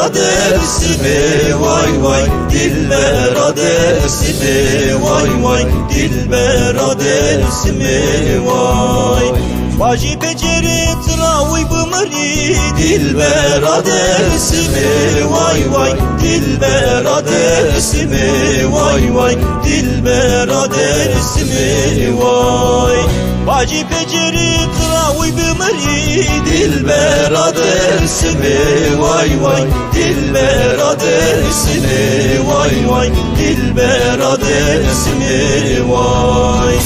adresimi, vay vay Dilber adresimi, vay vay Dilber adresimi, vay Vacip beceri travi bımri Dilber adresimi, vay vay Dilber adresimi, vay vay Dilber adresimi, vay Vacip beceri travi bımri Dilber adresimi, vay vay Dilber adresimi, vay vay Dilber adresimi, vay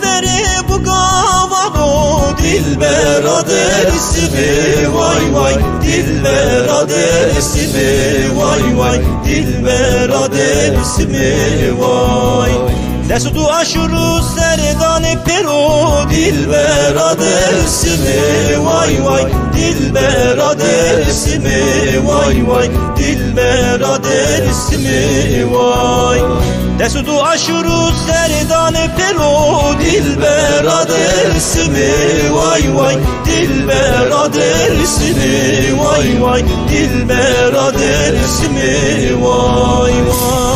Veri bu kavano Dilber adresimi, vay vay Dilber adresimi, vay vay Dilber adresimi, vay Desudu aşuru serdane pero Dilber adresimi, vay vay Dilber adresimi, vay vay Dilber adresimi, vay Desudu aşuru serdane pero Dilber adresimi, vay vay Dilber adresimi, vay vay Dilber adresimi, vay vay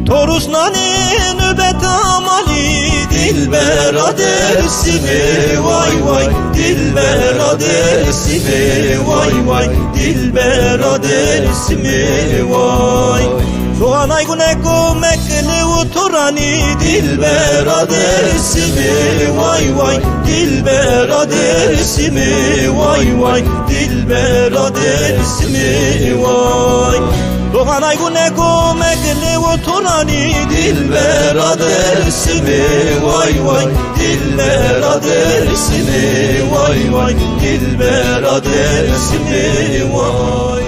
Torus nane nöbet amali Dilber adresimi, vay vay Dilber adresimi, vay vay Dilber adresimi, vay Doğan aygune komekli uturani Dilber adresimi, vay vay Dilber adresimi, vay vay Dilber adresimi, vay Doğan aygune komekli uturani Dilber adresimi, vay vay Dilber adresimi, vay vay Dilber adresimi, vay